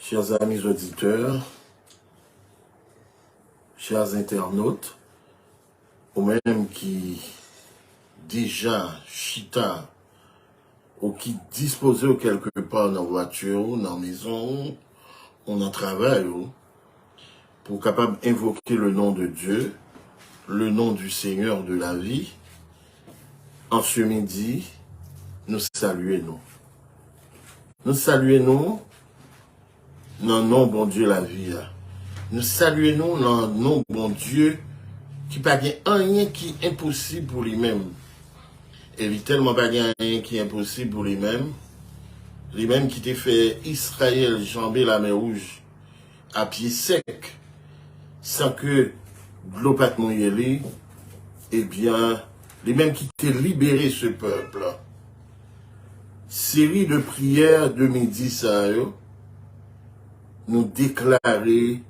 Chers amis auditeurs, chers internautes, ou même qui déjà chita ou qui disposent quelque part dans la voiture, dans la maison, ou dans le travail, pour capable invoquer le nom de Dieu, le nom du Seigneur de la vie, en ce midi, nous saluons. Nous saluons dans le nom bon Dieu la vie. Nous saluons dans le nom bon Dieu qui n'a pas rien qui est impossible pour lui-même. Et il tellement pas rien qui est impossible pour lui-même. Lui-même qui t'a fait Israël jamber la mer Rouge à pied sec, sans que l'eau pas mouillée, eh bien, lui-même qui t'a libéré ce peuple. Série de prières de midi, ça, nous déclarer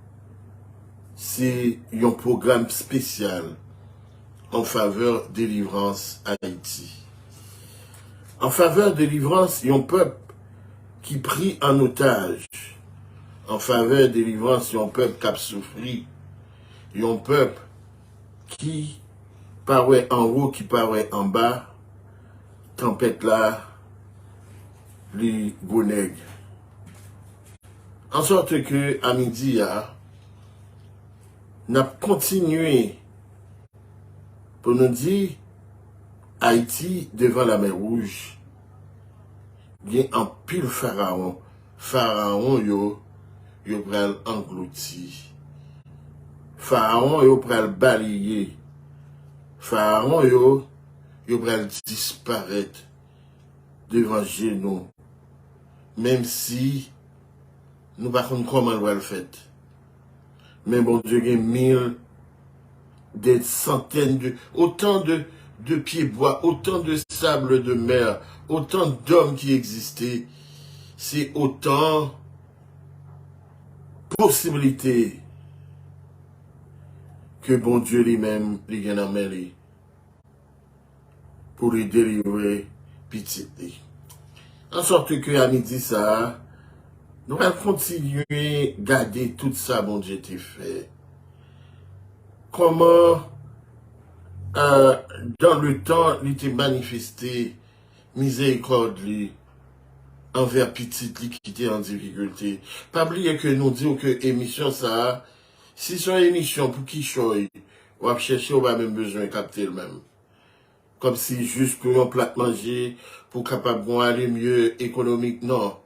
c'est un programme spécial en faveur de délivrance Haïti. En faveur de délivrance, il y a un peuple qui pris en otage. En faveur de délivrance, il y a un peuple qui a souffert. Il y a un peuple qui paraît en haut, qui paraît en bas. Tempête là, les gonègues. En sorte que, à midi, nous avons continué pour nous dire Haïti devant la mer Rouge. Il y a un pile pharaon. Pharaon, yo pral englouti. Pharaon, yo pral balayer. Pharaon, yo pral disparaître devant nous. Même si nous ne savons pas comment on va le faire. Mais bon Dieu, il y a mille, des centaines, autant de pieds bois, autant de sable de mer, autant d'hommes qui existaient. C'est autant de possibilités que bon Dieu lui-même, il y en a mêlé pour lui délivrer petit. En sorte que à midi ça, nous allons continuer à garder tout ça, bon Dieu, t'es fait. Comment, dans le temps, il était manifesté miséricorde envers petit qui était en difficulté. Pas oublier que nous disons que émission ça, si c'est une émission pour qui choisit, on va chercher, on va même besoin de capter le même. Comme si juste pour un plat manger, pour capable aller mieux économique, non.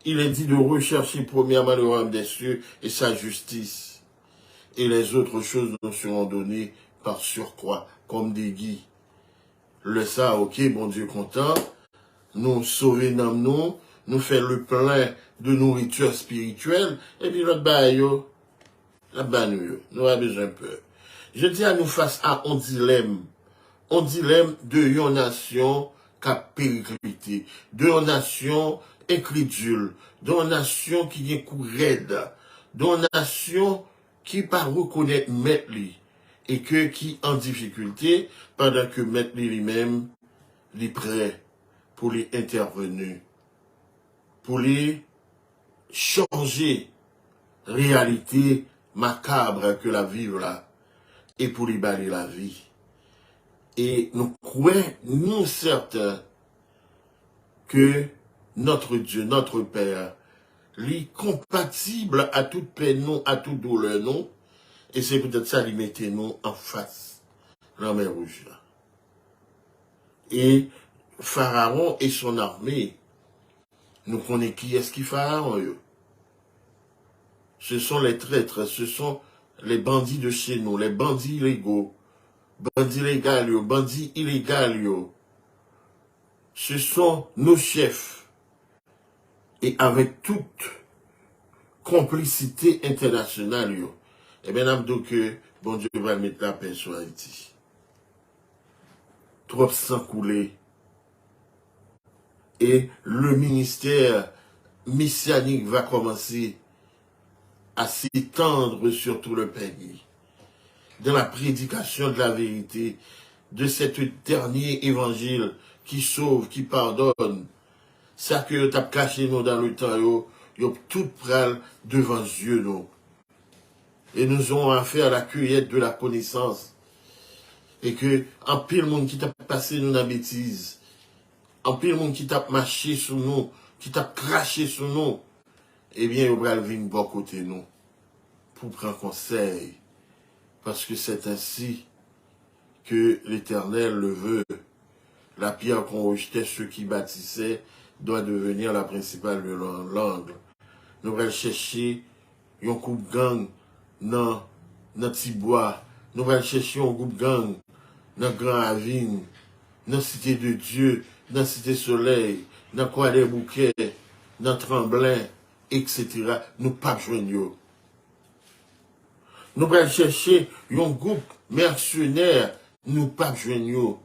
Il est dit de rechercher premièrement le royaume des cieux et sa justice. Et les autres choses nous seront données par surcroît, comme des guides. Le ça, ok, bon Dieu content, nous sauver dans nous faire le plein de nourriture spirituelle, et puis l'autre bail, là-bas nous avons besoin un peu. Je dis à nous face à un dilemme de une nation qui a périclité, de une nation incrédule, d'une nation qui est coup raide, d'une nation qui pas reconnaître maître et que qui en difficulté pendant que maître lui-même est prêt pour les intervenir, pour les changer réalité macabre que la vie là et pour les balayer la vie. Et nous croyons, nous certains, que notre Dieu, notre Père, lui compatible à toute peine, non, à toute douleur, non. Et c'est peut-être ça qui mettait nous en face, la mer Rouge. Là. Et Pharaon et son armée, nous connaissons qui est-ce qui Pharaon, eux. Ce sont les traîtres, ce sont les bandits de chez nous, les bandits illégaux, bandits légaux, bandits illégaux. Ce sont nos chefs. Et avec toute complicité internationale, eh bien, nous que bon Dieu va mettre la paix sur Haïti. Trop sang coulé. Et le ministère messianique va commencer à s'étendre sur tout le pays. Dans la prédication de la vérité, de cet dernier évangile qui sauve, qui pardonne. Ça que tu as caché nous dans le temps, Ils tout pral devant Dieu, nous. Et nous aurons affaire à la cueillette de la connaissance. Et que, en pile monde qui t'a passé nous dans la bêtise, en pile monde qui t'a marché sur nous, qui t'a craché sur nous, eh bien, il va venir bon côté nous, pour prendre conseil. Parce que c'est ainsi que l'Éternel le veut. La pierre qu'on rejetait, ceux qui bâtissaient, doit devenir la principale de l'angle. Nous allons chercher un groupe gang dans notre bois. Nous allons chercher un groupe gang dans Grand Avine, dans Cité de Dieu, dans Cité Soleil, dans Croix des Bouquets, dans Tremblin, etc. Nous pas joindre. Nous allons chercher un groupe mercenaire, nous pas joindre.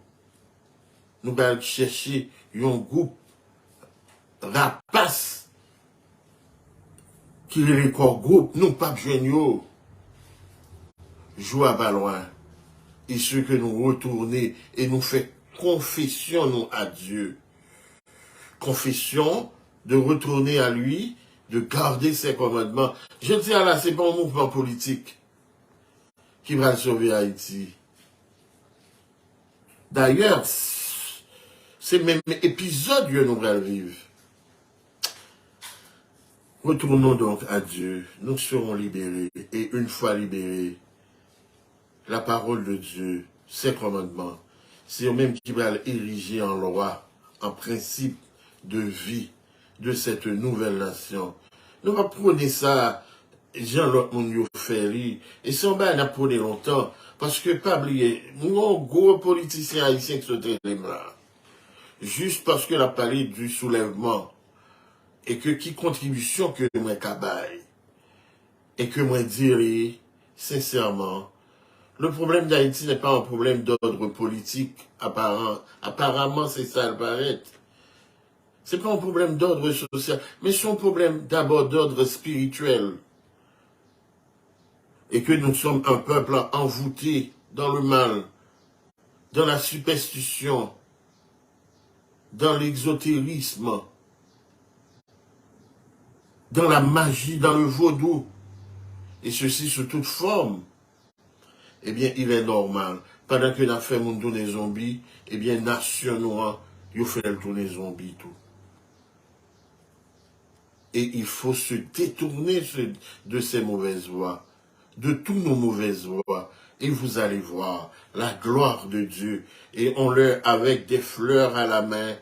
Nous allons chercher un groupe rapace qui est le corps groupe, nous pas joindre. Jouer à baloin. Et ceux que nous retourner et nous fait confession nous à Dieu. Confession de retourner à lui, de garder ses commandements. Je dis là, c'est pas un mouvement politique qui va sauver Haïti. D'ailleurs, c'est même épisode que nous allons vivre. Retournons donc à Dieu. Nous serons libérés. Et une fois libérés, la parole de Dieu, ses commandements, c'est eux-mêmes qui va ériger en loi, en principe de vie de cette nouvelle nation. Nous allons prendre ça, Jean-Luc Mounio Ferry, et ça, on va prendre longtemps, parce que, pas oublier, nous avons gros politiciens haïtiens qui sont très là, juste parce qu'on a parlé du soulèvement, et que qui contribution que moi cabaye, et que moi dirais, sincèrement, le problème d'Haïti n'est pas un problème d'ordre politique apparent. Apparemment, c'est ça le paraît. C'est pas un problème d'ordre social, mais c'est un problème d'abord d'ordre spirituel. Et que nous sommes un peuple envoûté dans le mal, dans la superstition, dans l'exotérisme, dans la magie, dans le vaudou, et ceci sous toute forme. Eh bien, il est normal. Pendant que nous faisons tourner zombies, eh bien, nation noire, nous faisons tourner zombies tout. Et il faut se détourner de ces mauvaises voies, de tous nos mauvaises voies. Et vous allez voir la gloire de Dieu. Et on leur, avec des fleurs à la main,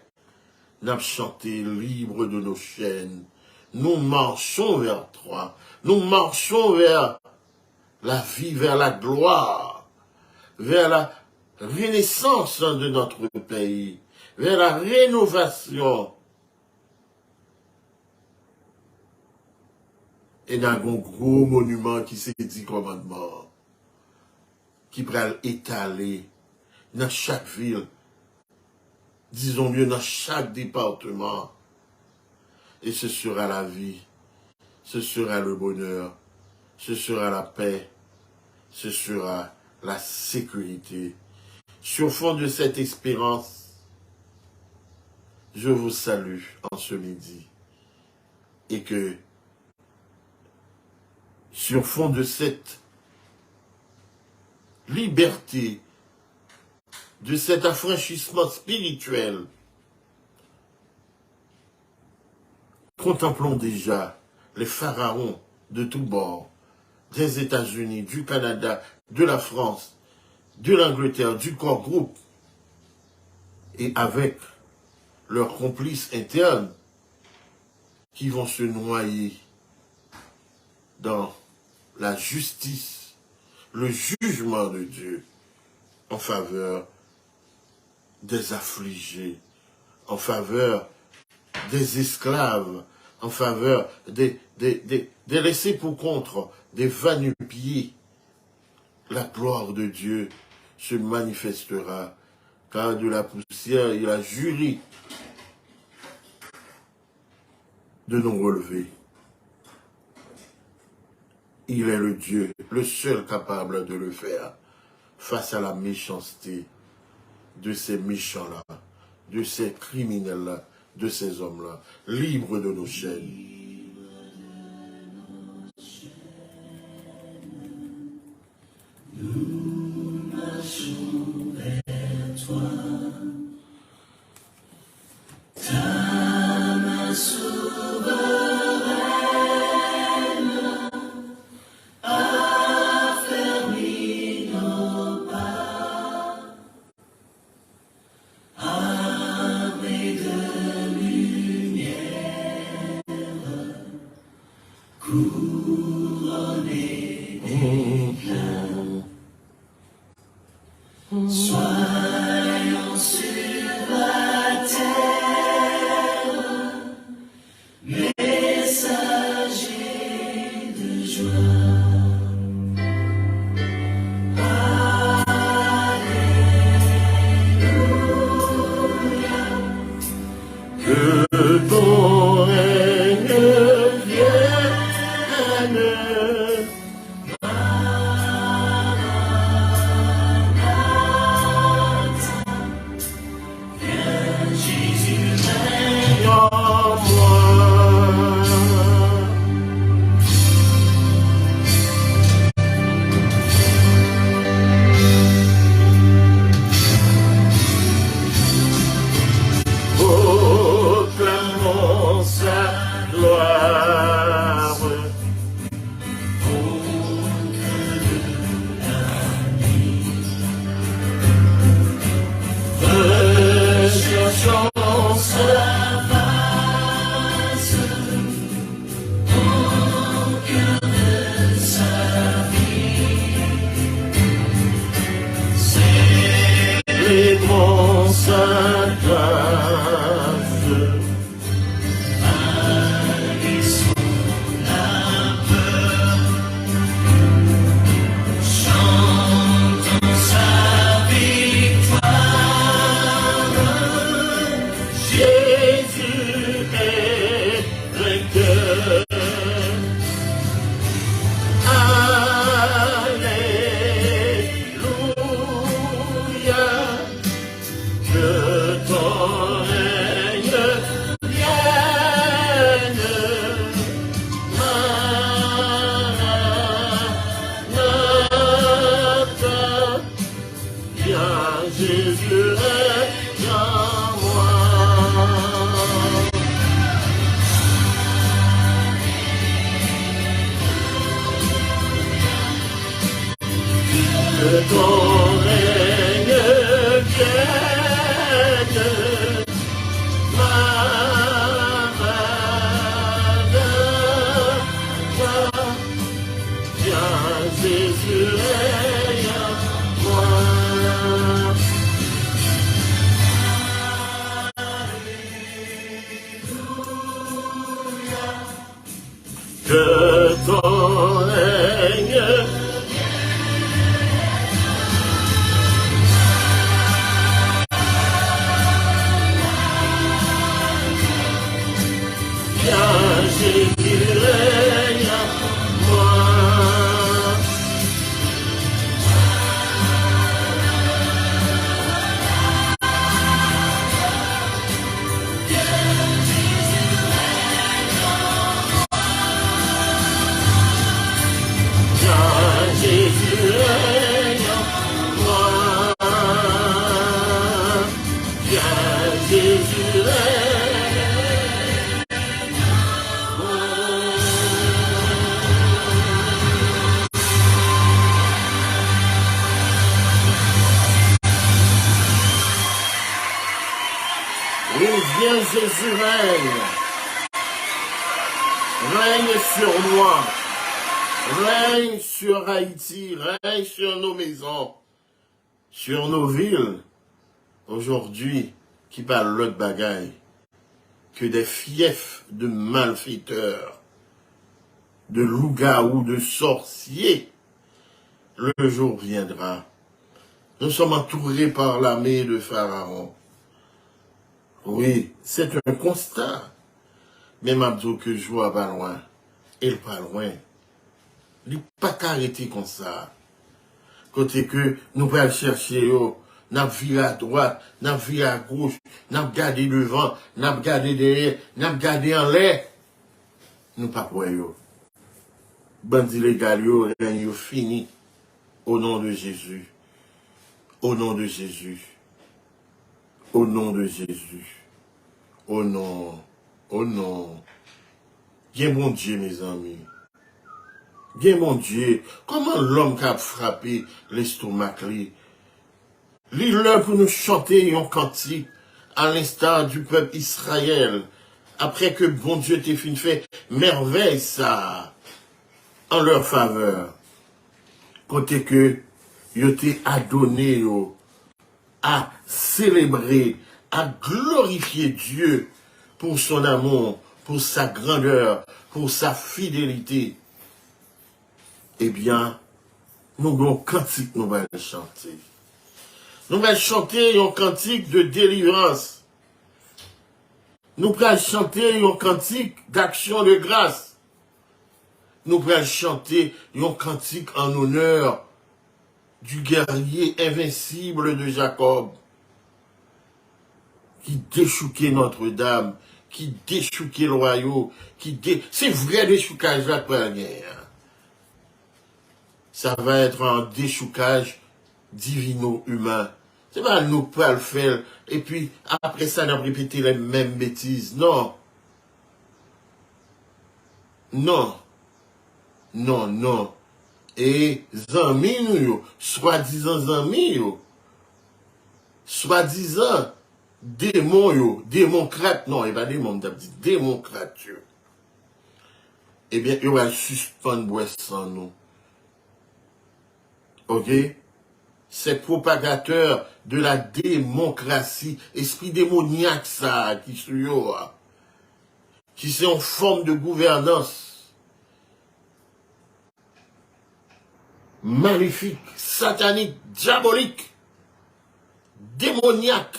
n'a chanté libre de nos chaînes. Nous marchons vers toi. Nous marchons vers la vie, vers la gloire, vers la renaissance de notre pays, vers la rénovation. Et dans un gros monument qui s'est dit commandement, qui pourra étaler dans chaque ville, disons mieux dans chaque département. Et ce sera la vie, ce sera le bonheur, ce sera la paix, ce sera la sécurité. Sur fond de cette espérance, je vous salue en ce midi. Et que, sur fond de cette liberté, de cet affranchissement spirituel, contemplons déjà les pharaons de tous bords, des États-Unis, du Canada, de la France, de l'Angleterre, du corps groupe, et avec leurs complices internes qui vont se noyer dans la justice, le jugement de Dieu en faveur des affligés, en faveur des esclaves, en faveur des laissés pour contre, des va-nu-pieds. La gloire de Dieu se manifestera, car de la poussière, il a juré de nous relever. Il est le Dieu, le seul capable de le faire, face à la méchanceté de ces méchants-là, de ces criminels-là, de ces hommes-là, libres de nos chaînes. couronné d'éclat. Soyons sur la terre, messagers de joie. Alléluia. Que ton règne vienne. Jésus règne En moi. Proclamons sa gloire. recherchons sa face au cœur de sa vie. Célébrons sa grâce. Chantons sa victoire. Jésus est vainqueur. Alléluia. Que ton règne vienne. Maranatha. Viens Jésus règne en moi. Que ton règne vienne. Maranatha. Viens Jésus règne en moi. Que ton règne viens Jésus règne en moi. Viens Jésus règne en moi. Viens Jésus règne en moi. Oui, viens Jésus règne. Règne sur moi. Règne sur Haïti, règne sur nos maisons, sur nos villes. Aujourd'hui, qui parle l'autre bagaille que des fiefs de malfaiteurs, de loups-garous, de sorciers. Le jour viendra. Nous sommes entourés par l'armée de Pharaon. Oui, c'est un constat. Mais m'abdou que je vois pas loin. Et pas loin. Il n'est pas qu'arrêter comme ça. Côté que nous pouvons chercher, nous viré à droite, nous viré à gauche, nous regardé devant, nous regardé derrière, nous regardé en l'air. Nous pas pour eux. Bandits légaux, règne fini. Au nom de Jésus. Au nom de Jésus. Au nom de Jésus. Au nom. Au nom. Bien bon Dieu, mes amis. Bien mon Dieu, comment l'homme qui a frappé l'estomac, l'heure pour nous chanter un cantique à l'instar du peuple Israël, après que bon Dieu t'ait fait merveille ça. en leur faveur. Côté que yo été adonné yo, à célébrer, à glorifier Dieu pour son amour, pour sa grandeur, pour sa fidélité, eh bien, nous avons un cantique nous allons chanter. Nous allons chanter un cantique de délivrance. Nous allons chanter un cantique d'action de grâce. Nous allons chanter un cantique en honneur du guerrier invincible de Jacob, qui déchouquait Notre-Dame, qui déchouquait le royaume, c'est vrai déchoucage là pour la guerre. Ça va être un déchoucage divino-humain. C'est pas nous pas le faire, et puis après ça, on a répété les mêmes bêtises. Non. Non. Non, non. Et amis nous, soi-disant amis, soi-disant démons, démocrates, non, il va démon, dit démocrates, eh bien, il va suspendre sans nous. Ok? Ces propagateurs de la démocratie, esprit démoniaque, ça, qui sont en forme de gouvernance, maléfique, satanique, diabolique, démoniaque.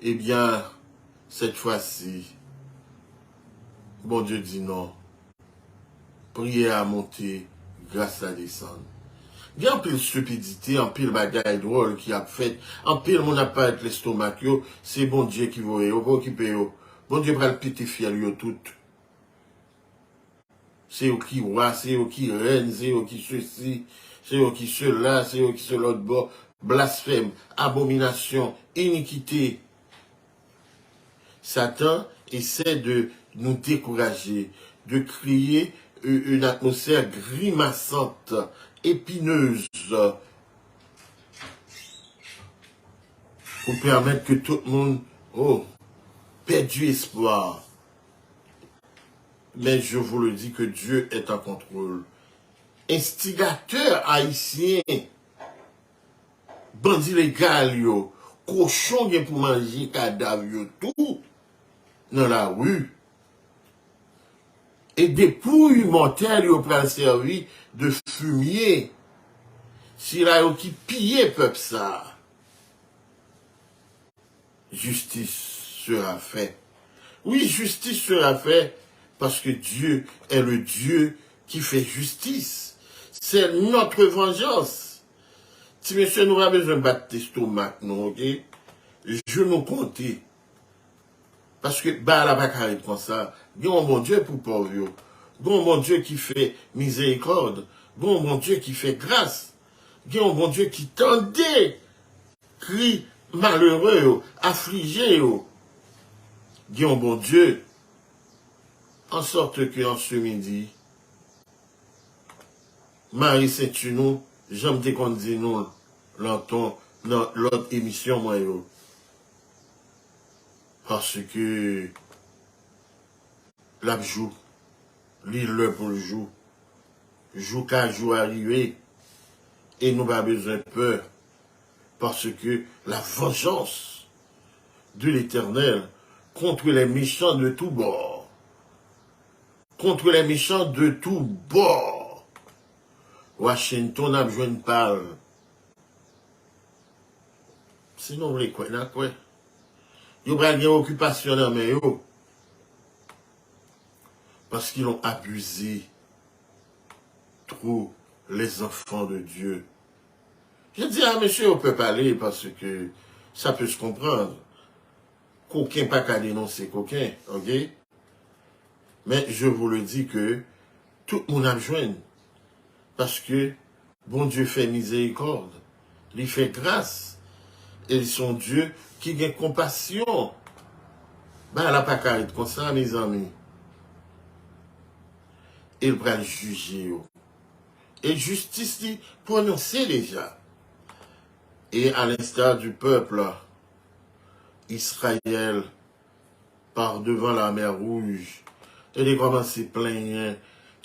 Eh bien, cette fois-ci, bon Dieu dit non. Prière à monter, grâce à descendre. Il y a un peu de stupidité, un peu de bagaille drôle qui a fait, un peu de mon appart l'estomac, c'est bon Dieu qui va occuper. Bon Dieu va le péter fier tout. C'est eux qui roi, c'est eux qui reine, c'est eux qui ceci, c'est eux qui cela, c'est eux qui se l'autre bord, blasphème, abomination, iniquité. Satan essaie de nous décourager, de créer une atmosphère grimaçante, épineuse, pour permettre que tout le monde, perde du espoir. Mais je vous le dis que Dieu est en contrôle. Instigateur haïtien, bandit légal, cochon pour manger cadavre, tout, dans la rue. Et des pouilles mortelles, pour le servir de fumier. Si là, qui pillait peuple ça, justice sera faite. Oui, justice sera faite. Parce que Dieu est le Dieu qui fait justice. C'est notre vengeance. Si monsieur nous a besoin de battre l'estomac, non, ok? Je nous compte. Parce que, la bacarette comme ça, il y a un bon Dieu pour pauvre. Il y a un bon Dieu qui fait miséricorde. Il y a un bon Dieu qui fait grâce. Il y a un bon Dieu qui tendait, crie malheureux, affligé. Il y a un bon Dieu. En sorte que en ce midi, Marie Saint-Tunou, j'aime te qu'on dit nous, dans l'autre émission, moi, parce que la joue, l'île pour le jour, jour qu'à jour arrivé, et nous pas besoin de peur, parce que la vengeance de l'Éternel contre les méchants de tous bords, contre les méchants de tous bords. Washington a besoin de parler. Sinon, vous voulez quoi, là, quoi? Ils ont une occupation dans mes yeux. Parce qu'ils ont abusé trop les enfants de Dieu. Je dis, monsieur, on peut parler parce que ça peut se comprendre. Qu'aucun pas qu'à dénoncer qu'aucun, ok? Mais je vous le dis que tout le monde a besoin. Parce que bon Dieu fait miséricorde. Il fait grâce. Et son Dieu qui a compassion. Elle n'a pas qu'à être comme ça, mes amis. Il va juger. Et justice dit prononcée déjà. Et à l'instar du peuple, Israël, par devant la mer Rouge, il a commencé à plaindre.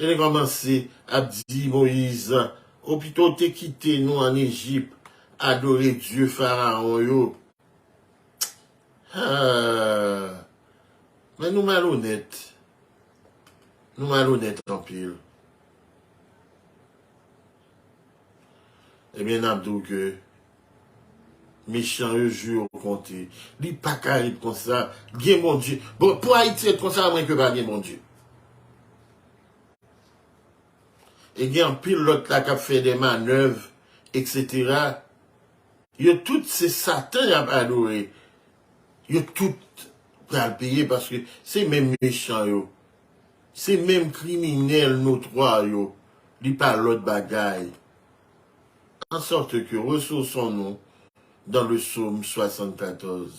Il a commencé à dire Moïse, ou plutôt t'es quitté nous en Égypte, adorer Dieu Pharaon yo. Mais nous malhonnêtes. Nous malhonnêtes en pile. Eh bien, Abdou que méchant eux jure au compté. Li pas carré comme ça. Bien mon Dieu. Bon, pour Haïti être comme ça, moins que pas bien mon Dieu. Et il y a un pilote là qui a fait des manœuvres, etc. Il y a toutes ces satans à adorer. Il y a tout à le payer parce que c'est même méchant yo. C'est même criminel nous trois yo. Li pas l'autre bagaille. En sorte que ressourçons-nous dans le psaume 74.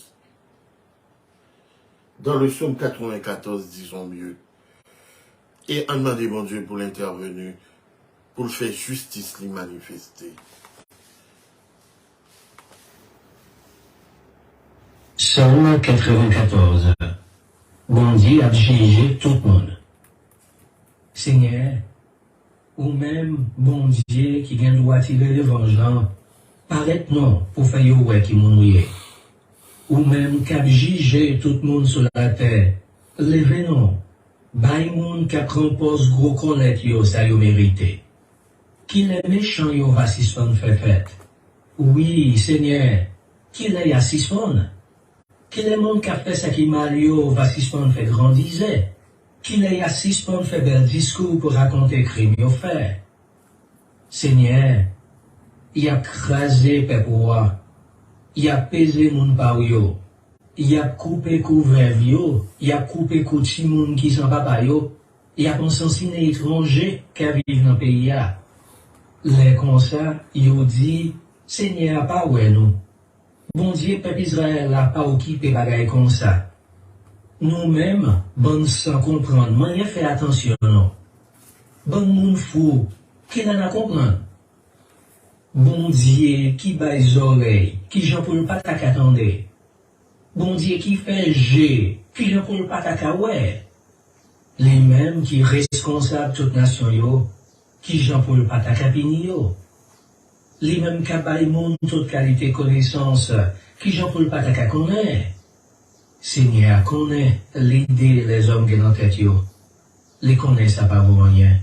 Dans le psaume 94, disons mieux. Et en demander bon Dieu pour l'intervenu, pour le faire justice, les manifester. Psaume 94. Bon Dieu a jugé tout le monde. Seigneur, ou même bon Dieu qui vient doit tirer le vengeance, paraît non pour faire ouais qui mourir. Ou même cap juger tout le monde sur la terre. Levez non. Bay moun cap compose gros connaître yo ça yo mérité. Qui les méchants yo va suspendre fait. Oui, Seigneur, qui les a suspendre. Qui les monde qui a fait ça qui mal yo va suspendre fait grandiser. Qui les a suspendre fait bel discours pour raconter crime yo fait. Seigneur, il a crasé peuple, il a pesé moun par yo. Il a coupé couvert yo, il a coupé couti moun qui sont papa yo, il a consensiné étranger qui vivent dans le pays. Les comme ça, yo dit, Seigneur pas ouais nous. Bon Dieu, peuple Israël a pas occupé bagaille comme ça. Nous-mêmes, bon sans comprendre, moi fait attention non. Bon moun fou, qui n'en a comprendre. Bon Dieu qui baille les oreilles, qui j'en pour pas t'attendre. Bon Dieu qui fait G, qui j'en pour pas t'attendre. Les mêmes qui responsables toute nation yo, qui j'en pour pas t'attendre yo. Les mêmes qui baille monde toute qualité connaissance, qui j'en pour pas t'attendre. Seigneur connaît l'idée les hommes qui dans tête yo. Les connaît ça pas bon rien.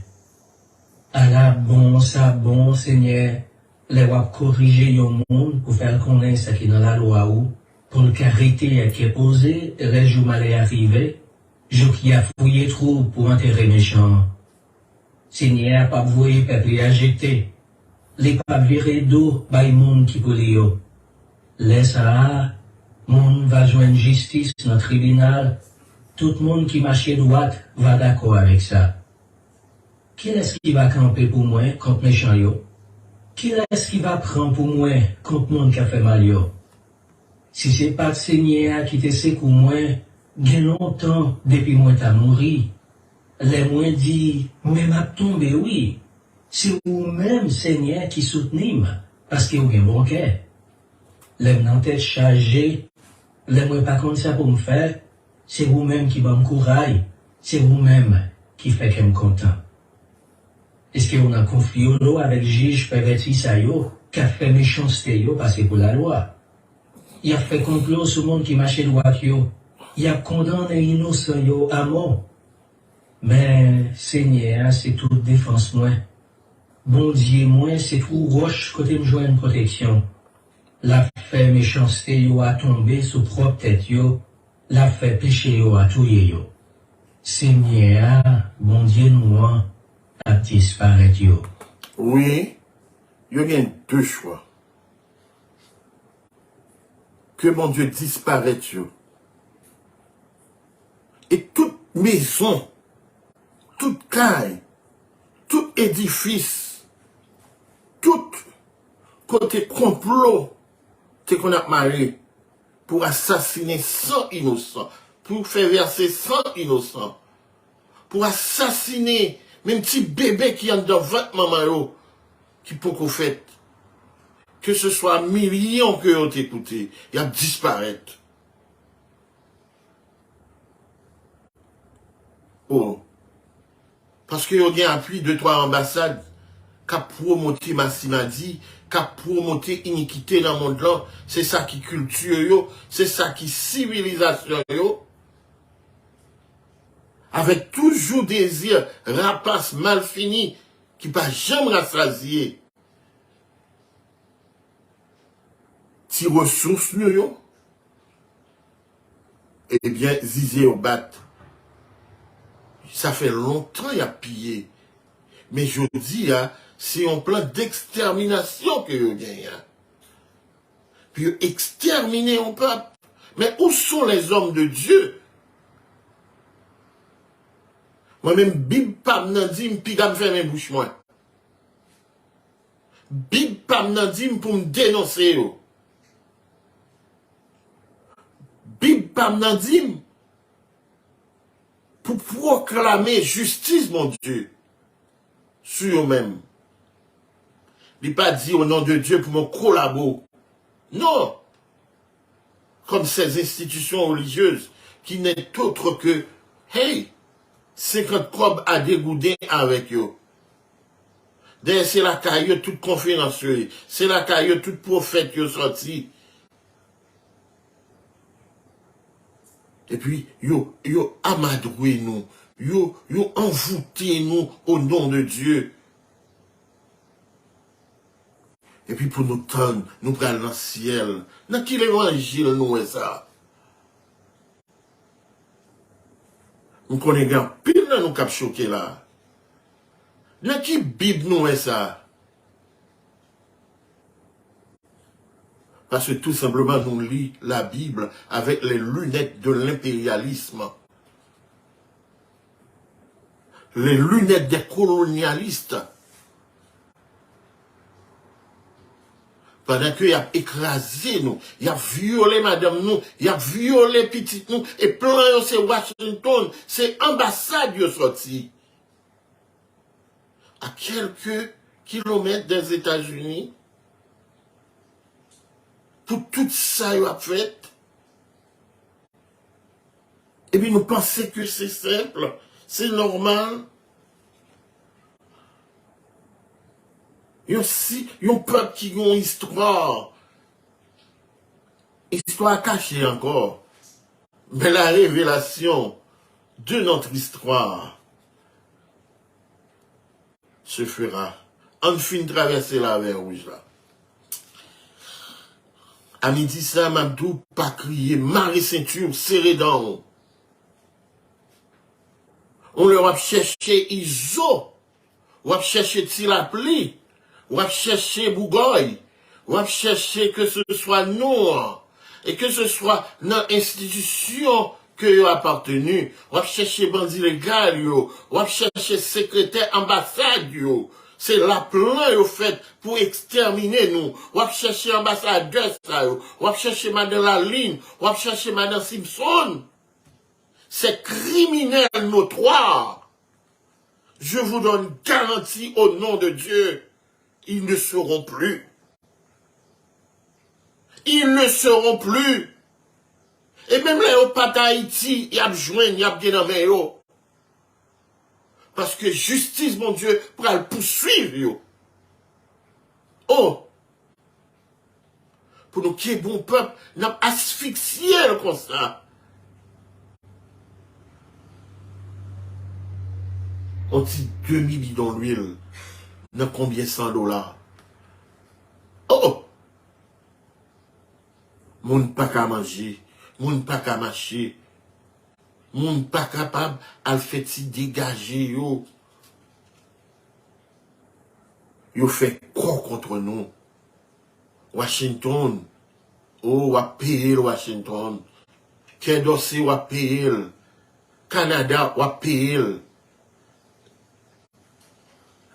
À la bon ça bon Seigneur. Les wap corriger yon monde pour faire connaître ce qui est dans la loi ou, pour le carité qui est posé, les jours mal arrivé, jour qui a fouillé trop pour enterrer méchant. Seigneur, pas voué peuple à jeter, les pas virer d'eau, by monde qui pour yo. Laisse ça, monde va joindre justice dans le tribunal, tout le monde qui marche droite va d'accord avec ça. Qui est-ce qui va camper pour moi contre méchant yo? Qui est-ce qui va prendre pour moi contre monde qui a fait mal yo? Si c'est pas le Seigneur qui te secoue moi, gen longtemps depuis moi t'as mouru. Les moins dit, mais m'a tombé oui. C'est vous-même Seigneur qui soutenez parce que vous avez bon cœur. Les m'en tête chargé, les moins pas comme ça pour me faire, c'est vous-même qui me courage, c'est vous-même qui fait que me content. Est-ce qu'on a confié avec le juge perverti ça yo, qui a fait méchanceté yo passer pour la loi? Il a fait complot sur le monde qui marchait droit yo. Il a condamné innocent yo à mort. Mais, Seigneur, c'est toute défense moi. Bon Dieu, moi, c'est tout roche côté me joindre protection. La fait méchanceté yo a tombé sous propre tête yo. La fait péché yo a touye yo. Seigneur, bon Dieu nous, à disparaître yo. Oui, il y a deux choix. Que mon Dieu disparaisse yo. Et toute maison, toute caille, tout édifice, tout côté complot, c'est qu'on a marié pour assassiner 100 innocents, pour faire verser 100 innocents, pour assassiner même petit bébé qui est dans votre maman, qui peut qu'on fait, que ce soit millions que ont écouté, il a disparaître. Oh, Parce que y a appui de 3 ambassades qui a promoté Massimadi, qui a promoté iniquité dans le monde là. C'est ça qui culture yo, c'est ça qui civilisation yo. Avec toujours désir rapace mal fini qui pas jamais rassasier. Si ressources nous yo, eh bien zizé au bat. Ça fait longtemps qu'il a pillé. Mais je dis, hein, c'est un plan d'extermination que vous gagnez. Puis exterminer un peuple. Mais où sont les hommes de Dieu? Moi-même, Bib Pam Nandim, puis me faire mes bouches, moi. Bib Pam Nandim pour me dénoncer. Yo. Bib Pam Nandim pour proclamer justice, mon Dieu, sur eux-mêmes. Il n'est pas dit au nom de Dieu pour me collaborer. Non. Comme ces institutions religieuses qui n'est autre que, hey, 50 crobes à dégoûter avec eux. D'ailleurs, c'est la caille toute conférence, c'est la caille toute prophète qui est sorti. Et puis, yo amadoué nous, yo envoûté nous au nom de Dieu. Et puis pour nous tendre, nous prenons dans le ciel. Dans qui l'évangile nous est ça? Nous connaissons pile dans nous cap choqué là. Dans qui Bible nous est ça? Parce que tout simplement, nous lisons la Bible avec les lunettes de l'impérialisme. Les lunettes des colonialistes. Pendant qu'il a écrasé nous, il a violé madame nous, il a violé petite nous, et plein c'est Washington, c'est ambassade qui est sorti. À quelques kilomètres des États-Unis, pour tout ça, il a fait. Et puis nous pensons que c'est simple, c'est normal. Il y a aussi un peuple qui a une histoire. Histoire cachée encore. Mais la révélation de notre histoire se fera. On finit de traverser la mer rouge là. À midi, ça, Mabdou, pas crier, marée ceinture, serré dans haut. On leur a cherché Iso, on a cherché Tilapli, on a cherché Bougoy, on a cherché que ce soit nous, et que ce soit dans l'institution que vous appartenu, on a cherché bandit légal, on a cherché secrétaire ambassade, c'est la plan au fait pour exterminer nous. On va chercher ambassadeur, on va chercher Madame Laline, on va chercher Madame Simpson. C'est criminel notoire. Je vous donne garantie au nom de Dieu. Ils ne seront plus. Ils ne seront plus. Et même les opates Haïti, il y a besoin, il y a bien dans mes eaux. Parce que justice, mon Dieu, pour le poursuivre, yo. Oh! Pour nous qui est bon peuple, nous avons asphyxié comme ça. On dit 2000 bidons d'huile. Dans combien $100? Oh! Moun pas qu'à manger, moun pas qu'à marcher. Moun pas capable à le faire dégager yo. Yo fait quoi contre nous? Washington. Oh, wa payer Washington. Kedossi wa payer. Canada wa payer.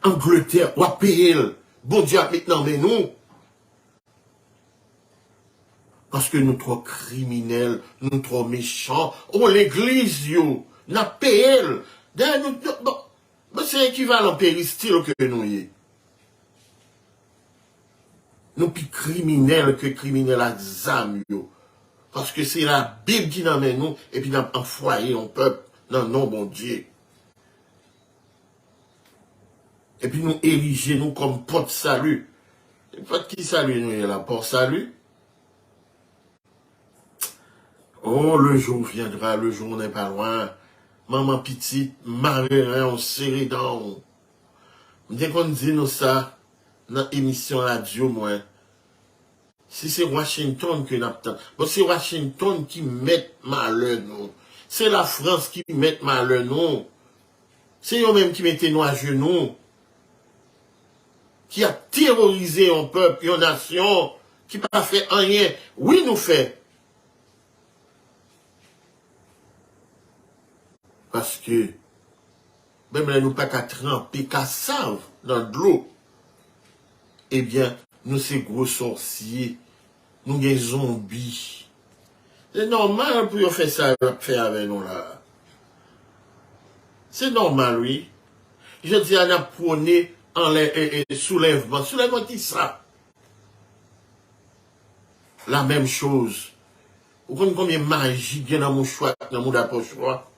Angleterre wa payer. Bon Dieu maintenant mais nous. Parce que nous trop criminels, nous trop méchants. Oh, l'église, yo, n'a payé. C'est équivalent péristyle que nous y. Nous plus criminels que criminels à zam, yo. Parce que c'est la Bible qui nous amène nous, et puis nous avons enfoyé un peuple. Non, non, bon Dieu. et puis nous ériger nous comme porte salut. Porte qui salue nous est là, porte salut. Oh, le jour viendra, le jour n'est pas loin. Maman petite, marée, on serré dans. Dès qu'on dit nous ça, dans l'émission radio, moi, si c'est Washington que nous attendons, bon, c'est Washington qui met malheur nous. C'est la France qui met malheur nous. C'est eux-mêmes qui mettaient nous à genoux. Qui a terrorisé un peuple, une nation, qui n'a pas fait rien. Oui, nous fait. Parce que, même là, nous pas qu'à tremper, qu'à savre dans de l'eau. Eh bien, nous, ces gros sorciers, nous, des zombies. C'est normal pour faire ça, faire avec nous là. C'est normal, oui. Je dis à la prôner en soulèvement. Soulèvement qui ça? La même chose. Vous comprenez combien de magie vient dans mon choix, dans mon approche-choix?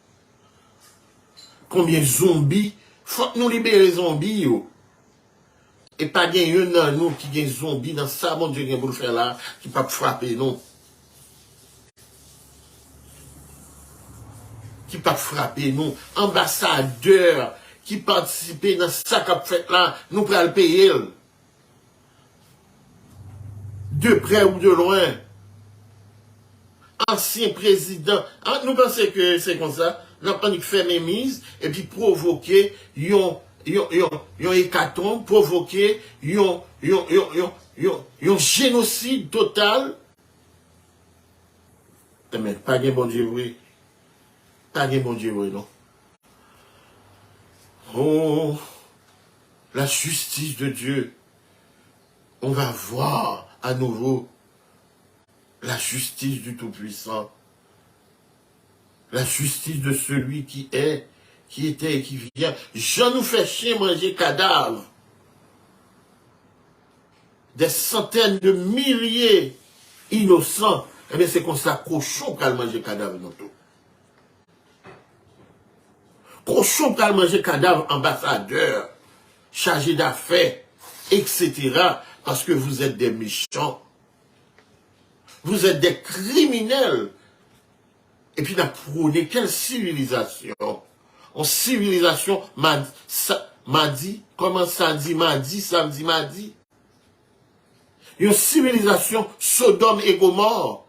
Combien de zombies? Faut que nous libérer les zombies, yo. Et pas bien un dans nous qui gagne zombies dans ça, mon Dieu, pour le faire là, qui pas frapper, non. Qui pas frapper, non. Ambassadeur qui participaient dans ça qu'a fait là, nous pourrons le payer. De près ou de loin. Ancien président. Nous pensons que c'est comme ça. Nous avons fait mes mises et puis provoquer yon hécatombe, provoquer yon génocide total. Mais pas de bon Dieu, oui. Pas de bon Dieu, oui, non. Oh, la justice de Dieu. On va voir à nouveau la justice du Tout-Puissant. La justice de celui qui est, qui était et qui vient. Je nous fais chier manger cadavres. Des centaines de milliers innocents. Eh bien, c'est comme ça, cochon qu'à manger cadavre, non tout. Cochon qu'à manger cadavre, ambassadeur, chargé d'affaires, etc. Parce que vous êtes des méchants. Vous êtes des criminels. Et puis, on a prôné quelle civilisation? En civilisation, mardi, comment samedi, mardi, samedi, mardi? Une civilisation Sodome et Gomorre.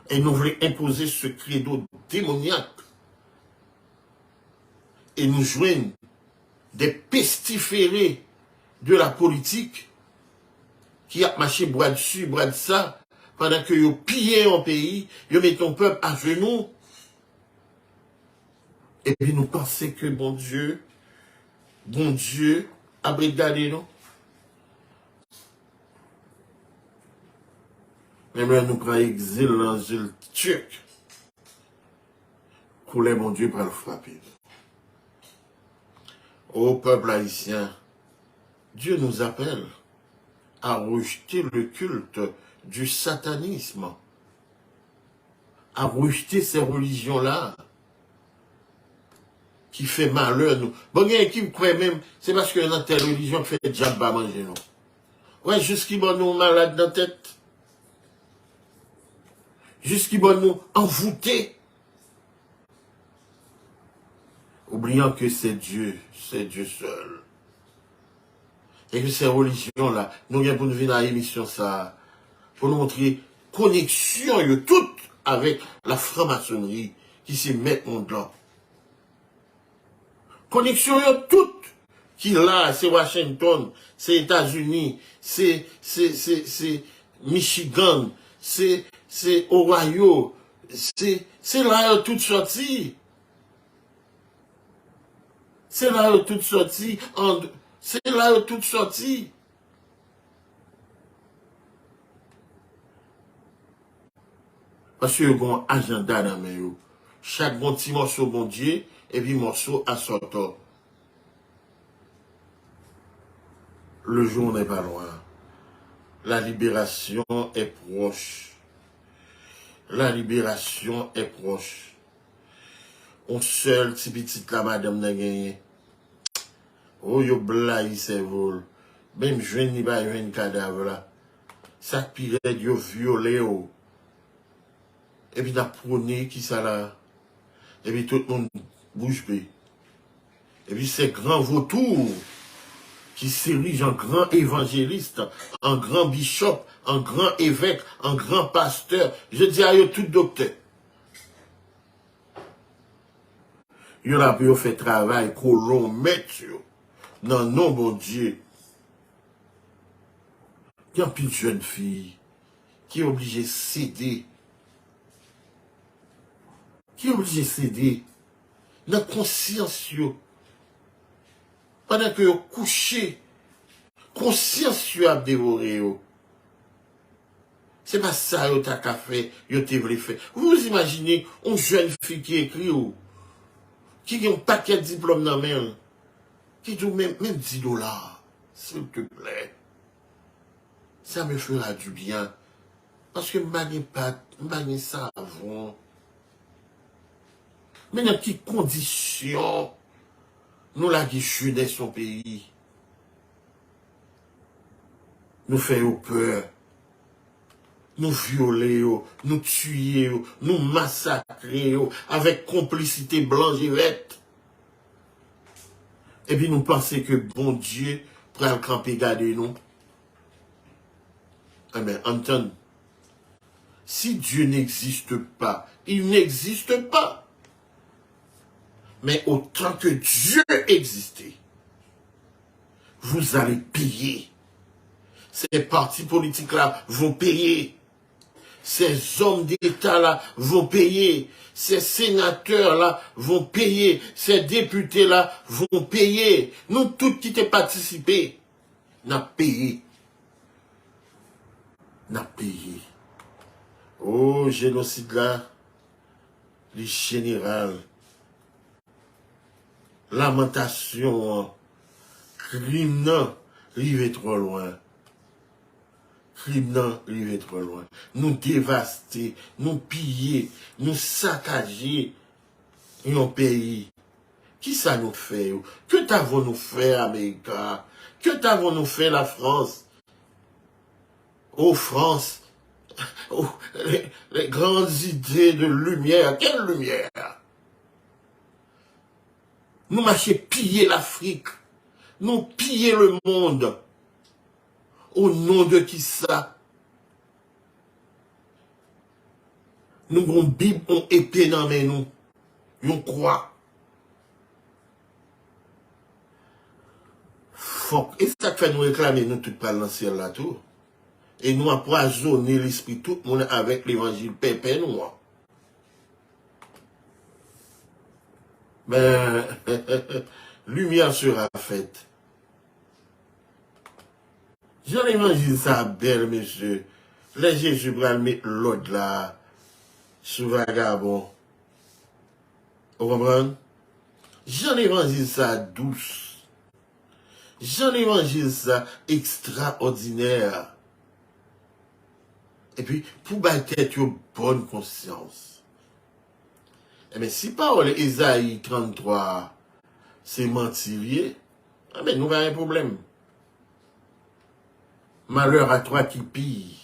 Et nous voulons imposer ce credo démoniaque. Et nous joignent des pestiférés de la politique qui a marché bras dessus, bras de ça, pendant que vous pillez un pays, vous mettez ton peuple à genoux. Et puis nous pensons que bon Dieu, a brigadé nous. Même là, nous prenons exil, l'exil turc. Couler mon Dieu pour le frapper. Ô peuple haïtien, Dieu nous appelle à rejeter le culte du satanisme, à rejeter ces religions-là, qui fait malheur nous. Bon, il y a qui croit même, c'est parce que dans telle religion fait diable à manger nous. Ouais, jusqu'à bon nous malades dans la tête. Jusqu'à bon nous envoûtés. Oubliant que c'est Dieu seul. Et que ces religions-là, nous viens pour nous venir à l'émission ça, pour nous montrer connexion toute avec la franc-maçonnerie qui se met en dedans. Connexion toute qui là, c'est Washington, c'est États-Unis, c'est Michigan, c'est Ohio, c'est là toute sortie. C'est là toute sortie. C'est là toute sortie. Parce que bon agenda dans mes yeux. Chaque bon petit morceau bon Dieu, et puis morceau à son temps. Le jour n'est pas loin. La libération est proche. La libération est proche. On seul, si petit la madame n'a gagné. Oh, yo blaye, c'est vol. Même jeune, ni pas un cadavre là. Ça pire, yo violé, oh. Et puis, n'a prôné qui ça là. Et puis, tout le monde bouge pas. Et puis, c'est grand vautour qui s'érige en grand évangéliste, en grand bishop, en grand évêque, en grand pasteur. Je dis à eux tout docteur. Ils ont pu faire travail, colon, mettre. Non, non, mon Dieu. Il y a une jeune fille qui est obligée de céder. Qui est obligée de céder. Dans la conscience, pendant que vous couchez, conscience a dévoré. C'est pas ça que vous avez fait, vous avez fait. Vous imaginez une jeune fille qui écrit, qui a un paquet de diplômes dans la main, qui dit même $10, s'il te plaît. Ça me fera du bien. Parce que je savon. Mais dans quelles conditions nous la guichons dans son pays. Nous faisons peur. Nous violer, nous tuer, nous massacrer avec complicité blanchivette. Et puis nous pensons que bon Dieu prend le camper garder nous. Eh bien, entendez. Si Dieu n'existe pas, il n'existe pas. Mais autant que Dieu existait, vous allez payer. Ces partis politiques-là vont payer. Ces hommes d'État-là vont payer. Ces sénateurs-là vont payer. Ces députés-là vont payer. Nous, tous qui t'ai participé, n'a payé. N'a payé. Oh, génocide-là, les générales, lamentation, crime, non, arrivé trop loin. Crime, non, arrivé trop loin. Nous dévaster, nous piller, nous saccager un pays. Qui ça nous fait? Que t'avons-nous fait, Américain? Que t'avons-nous fait, la France? Oh, France! Oh, les grandes idées de lumière. Quelle lumière? Nous marchons piller l'Afrique. Nous piller le monde. Au nom de qui ça? Nous avons Bible, on épée dans les nous. On croit. Fuck. Et ça fait nous réclamer nous tout par l'ancien là tout. Et nous empoisonner l'esprit tout le monde avec l'évangile pépé noir. Mais lumière sera faite. J'en imagine ça belle, monsieur. Les Jésus va mettre l'autre là, sous vagabond. Vous comprenez? J'en imagine ça douce. J'en imagine ça extraordinaire. Et puis, pour battre une bonne conscience. Eh bien, si parole Isaïe 33, c'est mentirier, eh bien, nous avons un problème. Malheur à toi qui pille,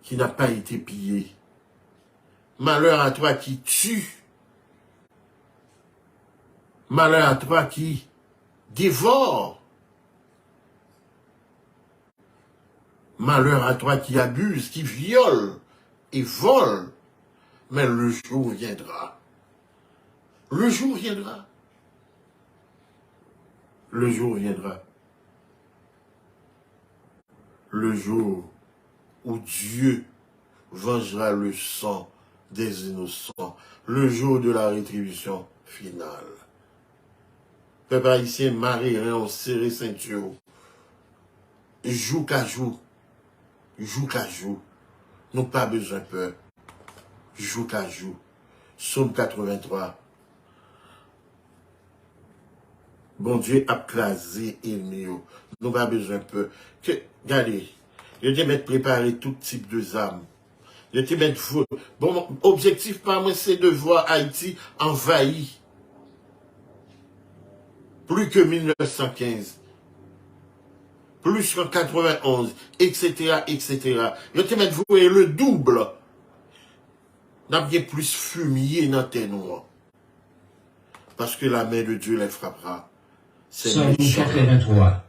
qui n'a pas été pillé. Malheur à toi qui tue. Malheur à toi qui dévore. Malheur à toi qui abuse, qui viole et vole. Mais le jour viendra. Le jour viendra. Le jour viendra. Le jour où Dieu vengera le sang des innocents. Le jour de la rétribution finale. Peuple haïtien, Marie, on serré ceinture. Jour qu'à jour. Jour qu'à jour. Nous pas besoin de peur. Jour qu'à jour. Psaume 83. Bon Dieu a crasé ennemi. Nous pas besoin de peur. Regardez, je vais mettre préparer tout type de âmes. Je te mets fou. Bon, objectif pas moi, c'est de voir Haïti envahi. Plus que 1915. Plus qu'en 91, etc., etc. Je te mets fou et le double. N'a bien plus fumier dans tes noirs. Parce que la main de Dieu les frappera. C'est Psaume méchant. 83.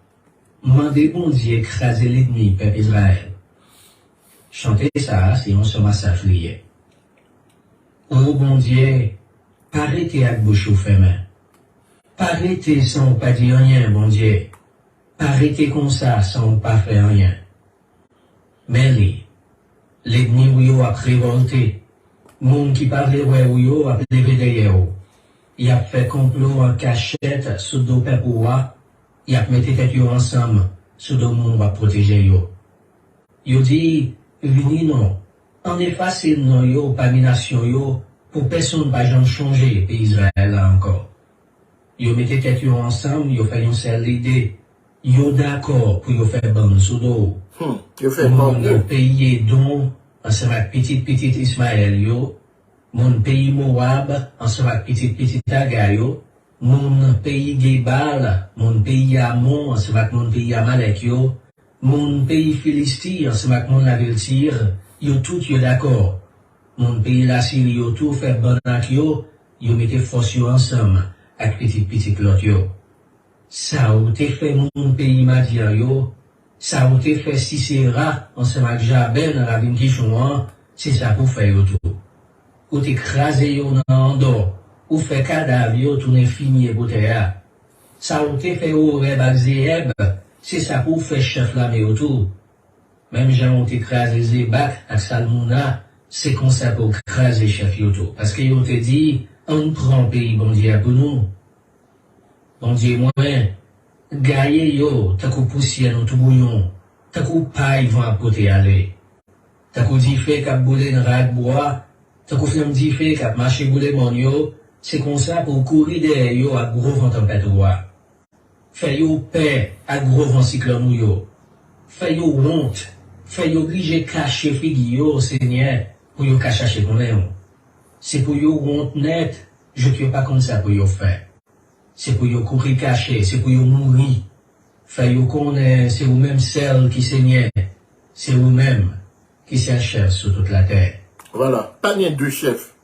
Mandez bon Dieu écraser l'ennemi, peuple Israël. Chantez ça, c'est on se massacre lié. Oh bon Dieu, arrêtez avec bouche fermée. Arrêtez sans pas dire rien, bon Dieu. Arrêtez comme ça sans pas faire rien. Mais l'ennemi ou yo a révolté. Moun qui parle ou yo a levé derrière. Il a fait complot en cachette sous deux peuples. Il a mis tête yo ensemble sous deux monde va protéger yo. Yo dit, vini non. En effacer non yo parmi nation yo pour personne pas jamais changer pays Israël là encore. Yo mettez tête yo ensemble, yo fait une seule idée. Yo d'accord pour yo faire bon sous dos. Je fais Pour pas mon pays don ensemble avec petit Ismaël yo. Mon pays Moab ensemble avec petit Agar yo. Mon pays Gebal, mon pays Amon ensemble avec mon pays Amalek yo. Mon pays Philistie ensemble avec mon Laveltir. Yo tout yo d'accord. Mon pays la Syrie yo tout fait bon ak yo. Yo mettez force yo ensemble avec petit l'autre yo. Ça ou te fait mon pays Madian yo. Ça ou te fait Sisera ensemble avec Jabel dans la ville Kichouan. C'est ça pour faire yo tout. Ou t'écraser yo dans Andor. Ou fait cadavre yo tourner fini pour terre. Ça ou te fait Oreb ak Zéeb. C'est ça pour faire chef la mais autour. Même gens ont écrasé Zébak ak Salmouna. C'est comme ça pour écraser chef yo tout. Parce que yo te dit, on prend pays bon Dieu pour nous. Bon Dieu moyen. Gaye yo, ta kou poussière dans tout bouillon. Ta kou paille vont à côté aller. Ta kou di fait k'ap boule dans rag bois. Ta kou flam di fait k'ap marché boule mon yo. C'est comme ça pour courir derrière yo à gros vent tempête roi. Fait yo paix à gros vent cyclone yo. Fait yo honte. Fait yo obligé cacher figi yo, Seigneur, pour yo cacher qu'on est. C'est pour yo honte net. Je ne pas comme ça pour yo faire. C'est pour yo courir caché, c'est pour yo mourir. Fait yo connaît, c'est vous-même celle qui saignait. C'est vous-même qui c'est chef sur toute la terre. Voilà, pas bien deux chefs.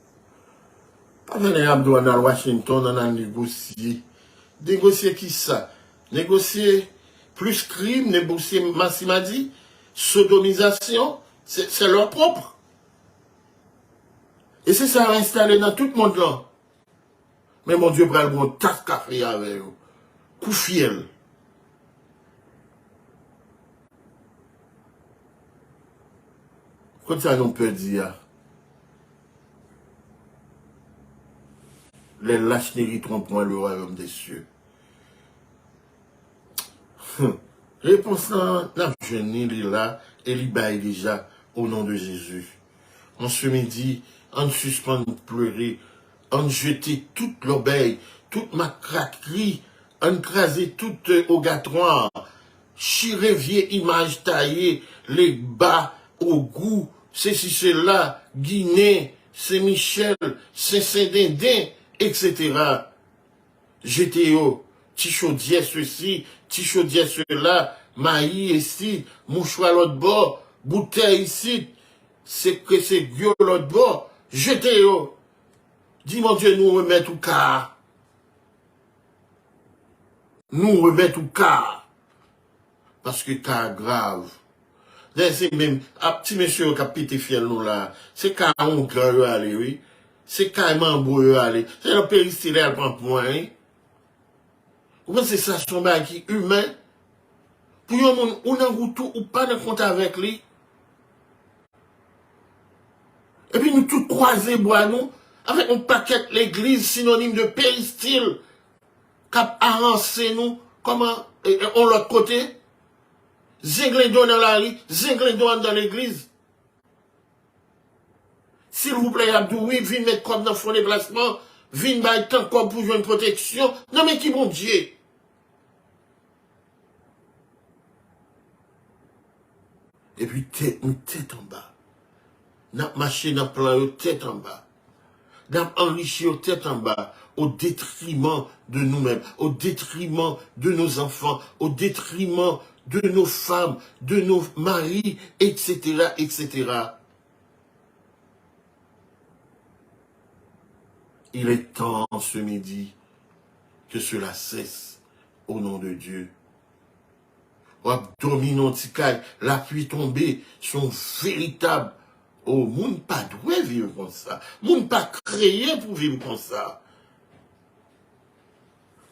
Pas venir à Washington, on a négocié. Négocier qui ça? Négocier plus crime, négocier Massimadi, sodomisation, c'est leur propre. Et c'est ça installé dans tout le monde là. Mais mon Dieu, prend le bon tas de café avec eux. Coup fiel. Comme ça, on peut dire. Les lâches n'hériteront point le royaume des cieux. Réponse n'a jeune là, et il baille déjà au nom de Jésus. En ce midi, on suspend de pleurer, on jeté toute l'obéi, toute ma craquerie, on crasé toute ogatoire, chirévier image taillée, les bas au goût, ceci, cela, Guinée, Saint-Michel, Saint-Saint-Dindin, etc. GTO, Tichaudier ceci, Tichaudier cela, maïs ici, mouchoir l'autre bord, bouteille ici, c'est que c'est vieux l'autre bord, GTO. Dis mon Dieu, nous remet tout cas. Nous remet tout cas. Parce que cas grave. C'est même, petit monsieur qui a pété fiel nous là, c'est cas on grand aller, oui. C'est carrément beau aller. C'est le péristylène prend point, hein. Comment c'est ça, son bail qui humain? Pour yon moun, ou nan goutou, ou pas de compte avec lui. Et puis nous tout croisés, bois nous, avec un paquet l'église synonyme de péristyle, cap avancé nous, comment, on l'autre côté, Zingledon dans la rue, Zingledon dans l'église. S'il vous plaît, Abdou, oui, vin mettre comme dans fond déplacement, vin bail tant quoi pour jouer une protection. Non, mais qui bon Dieu? Et puis, tête en bas. n'a marché dans plan de tête en bas. N'a enrichi aux tête en bas, au détriment de nous-mêmes, au détriment de nos enfants, au détriment de nos femmes, de nos maris, etc., etc. Il est temps ce midi que cela cesse au nom de Dieu. Dominant Tikaï, la pluie tombée, sont véritables. Oh, moun pas doit vivre comme ça. Moun pas créé pour vivre comme ça.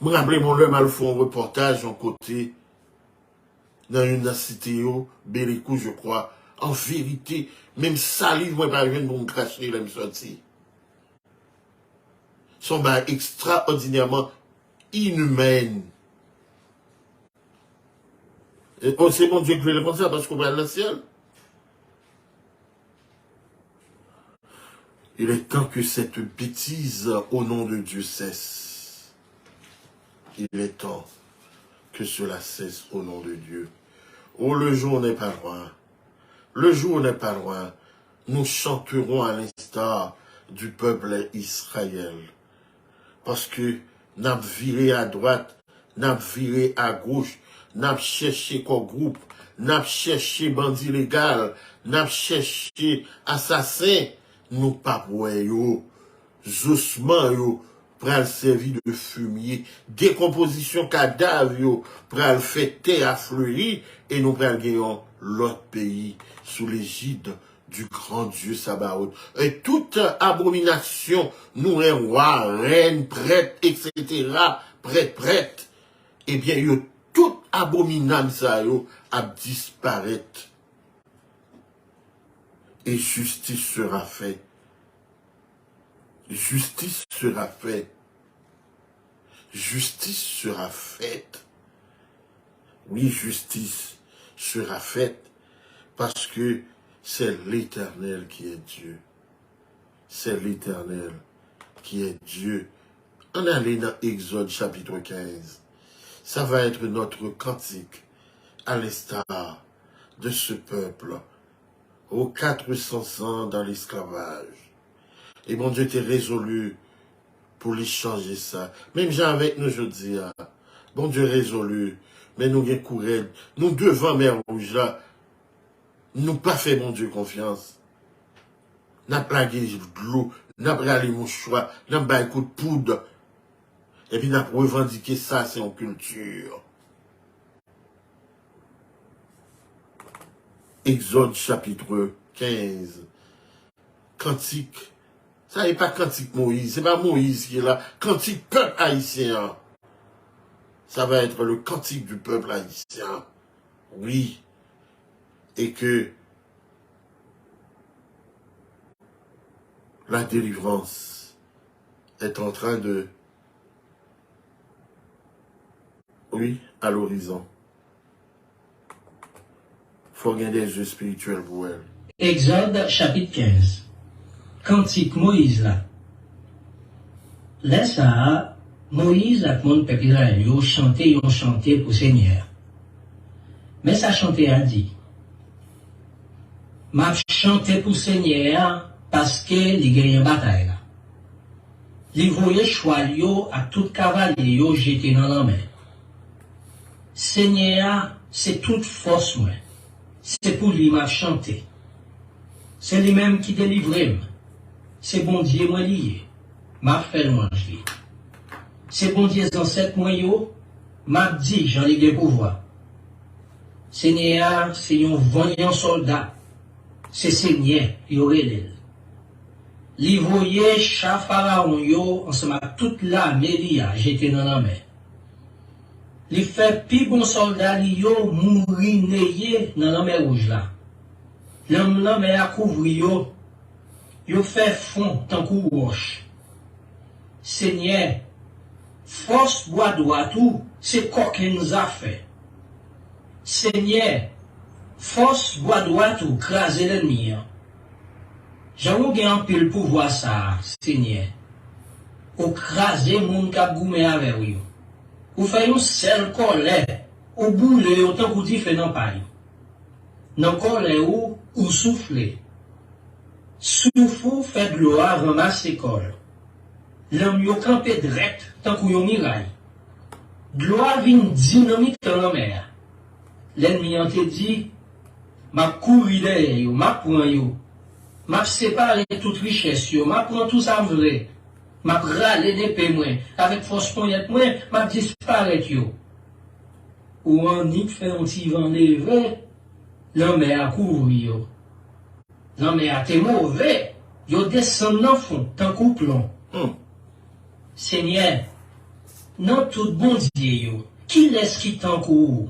Je me rappelle, mon homme a fait un reportage en côté, dans une cité, Bélécou, je crois. En vérité, même salive, moi, pas venir pour me cracher, là, me sortir. Son bas extraordinairement inhumaine. Et oh, c'est mon Dieu que je vais le penser parce qu'on va dans le ciel. Il est temps que cette bêtise au nom de Dieu cesse. Il est temps que cela cesse au nom de Dieu. Oh, le jour n'est pas loin. Le jour n'est pas loin. Nous chanterons à l'instar du peuple Israël. Parce que n'a viré à droite, n'a viré à gauche, n'a cherché quoi groupe, n'a cherché bandit légal, n'a cherché assassin, nous pas yo, doucement yo, pral servi de fumier, décomposition cadavre yo, pral fêter à fleuri, et nous pral gagner l'autre pays sous l'égide du grand Dieu Sabaoth. Et toute abomination, nous, rois, reines, prêtres, etc., prêtres, eh bien, yo, tout abominable, ça, yo, a disparaître. Et justice sera faite. Justice sera faite. Justice sera faite. Oui, justice sera faite. Parce que c'est l'Éternel qui est Dieu. C'est l'Éternel qui est Dieu. On allait dans Exode chapitre 15. Ça va être notre cantique à l'instar de ce peuple aux 400 ans dans l'esclavage. Et mon Dieu était résolu pour lui changer ça. Même gens avec nous, je dis, bon Dieu résolu, mais nous bien courant, nous devant mer rouge là, nous pas fait mon Dieu confiance. N'a pas plagué de l'eau, n'a pas les mouchoirs, n'a pas un coup de poudre. Et puis n'a pas revendiqué ça, c'est en culture. Exode chapitre 15. Cantique. Ça n'est pas cantique Moïse, c'est pas Moïse qui est là. Cantique peuple haïtien. Ça va être le cantique du peuple haïtien. Oui. Et que la délivrance est en train de... Oui, à l'horizon. Faut gagner des yeux spirituels pour elle. Exode chapitre 15. Cantique Moïse là. Là ça, Moïse a mon peuple Israël, yo chanté pour Seigneur. Mais ça chanté a dit, m'a chanté pour Seigneur parce que il gagne une bataille là. Il voyait choix yo à tout cavalier yo jeté dans la main. Seigneur, c'est toute force moi. C'est pour lui m'a chanté. C'est lui-même qui délivre. C'est bon Dieu moi lié. M'a fait manger. C'est bon Dieu ancêtre moi yo, m'a dit j'en ai des pouvoirs. Seigneur, c'est un vaillant soldat. C'est Seigneur, il aurait l'aile. Li voyait chaque pharaon yo, ensemble toute l'armée liya, j'étais dans la mer. Li fait pi bon soldat li yo, mourir neye dans la mer rouge là. L'homme la mer a couvri yo, yo fait fond tant kou roche. Seigneur, force bois droit tout, c'est coquin nous a fait. Seigneur, force bois droit tout, craser l'ennemi. J'avoue qu'il y a un pile pouvoir ça, Seigneur. Ou craser moun kap goumé avec vous. Ou faites un seul colère, ou boule autant que vous dites fait dans paille. Dans colère ou souffler. Soufou fait de l'eau ramasse l'école. L'homme yo campé direct tant qu'on yon miraille. De l'eau vient dynamite dans la mer. L'ennemi a te dit, m'a couru derrière yo, m'a prend yo, m'a séparé toute richesse yo, m'a prend tout ça vrai, m'a râlé d'épée moins, avec force poignette moins, m'a disparaître yo. Ou en y fait un petit vent levé, l'homme a couru yo. L'homme a été mauvais, yo descend dans le fond, tant qu'on plomb. Seigneur, non tout bon Dieu yo, qui laisse qui t'en couru?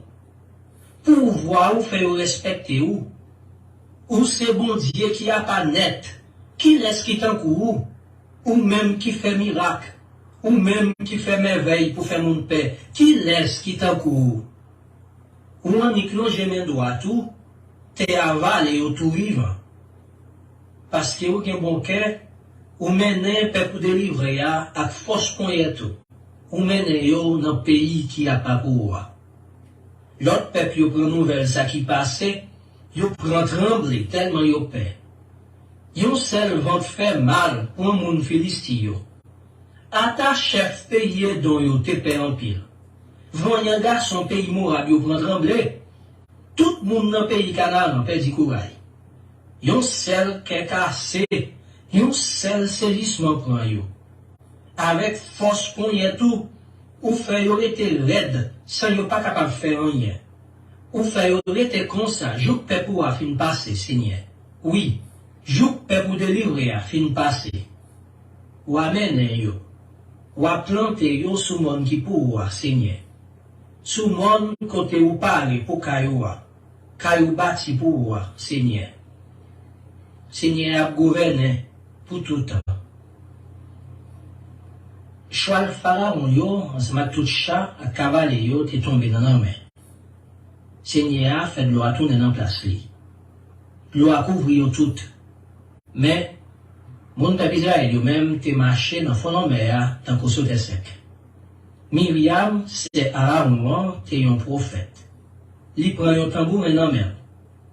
Pour voir ou faire respecter ou c'est bon Dieu qui a pas net, qui laisse qui t'en couru, ou même qui fait miracle, ou même qui fait merveille pour faire mon paix, qui laisse qui t'en couru, ou en y cloche mes doigts tout, t'es avalé ou tout vivant. Parce que ou gen bon cœur, ou mène peuple délivrer à force point tout, ou mène yo dans pays qui a pas pour. L'autre peuple yo prend nouvelle ça qui passait, yo prend trembler tellement yo paix. Yo seul vent fait mal pour un monde philistin yo. À ta chef pays dont yo te paix en pile. Voyant garçon pays mourable yo prend trembler. Tout monde dans pays Canaan perd du courage. Yo seul qui cassé, yo seul saisissement prend yo. Avec force poignet tout, ou fait yo été raide, sans yo pas capable de faire rien. Ou fait yo été comme ça, jouk pe pour a fin passer, Seigneur. Oui, jouk pe pour délivrer a fin passer. Ou amène yo, ou a planter yo sous monde qui pour Seigneur. Sous monde côté ou parler pour kayoua, kayou bâti pour Seigneur. Seigneur a gouverné pour tout temps. Choix le pharaon yo, ensemble tout chat, à cavaler yo, t'es tombé dans la main. Seigneur a fait de l'eau à tourner dans place li. L'eau a couvert yo tout. Mais, mon peuple Israël yo même t'es marché dans fond de mer, tant qu'on saute sec. Myriam, c'est Aaron, t'es un prophète. Li prend yo tambour dans main.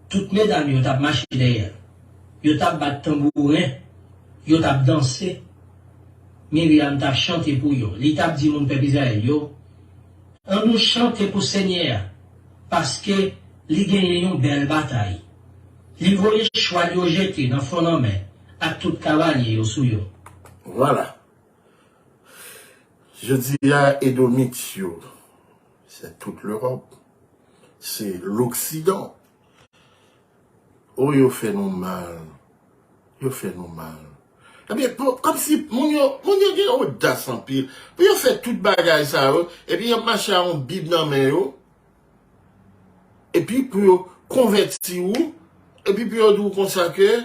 Toutes mesdames yo tap marché derrière. Yo tap bat tambourin, yo tap dansé. Myriam t'a chanté pour yo. Li t'a dit mon peuple Israël yo. On nous chante pour Seigneur. Parce que li gagne une belle bataille. Li voye choix yo jeté dans fond en main. À tout cavalier yo sou yo. Voilà. Je dis à Édomite yo. C'est toute l'Europe. C'est l'Occident. Oh, yo fait nous mal. Yo fait nous mal. Eh bien, comme si mon yo gen audace en pile. Puis yo fait toute bagaille ça, et puis yo marche à un bible dans main yo. Et puis pour yo convertir ou, et puis pour yo dou comme ça que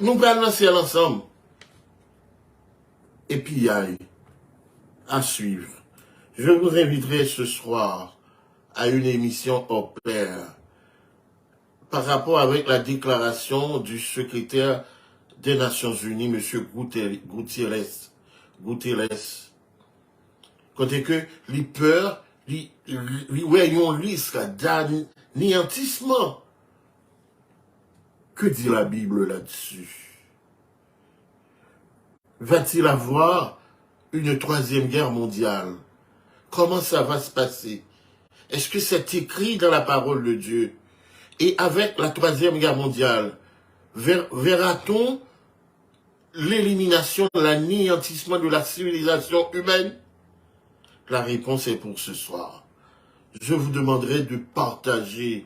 nous allons lancer ensemble. Et puis à suivre. Je vous inviterai ce soir à une émission au pair par rapport avec la déclaration du secrétaire des Nations Unies, M. Gutiérrez. Côté que les peurs, les voyons risque d'anéantissement. Que dit la Bible là-dessus? Va-t-il avoir une troisième guerre mondiale? Comment ça va se passer? Est-ce que c'est écrit dans la parole de Dieu? Et avec la troisième guerre mondiale, verra-t-on l'élimination, l'anéantissement de la civilisation humaine? La réponse est pour ce soir. Je vous demanderai de partager,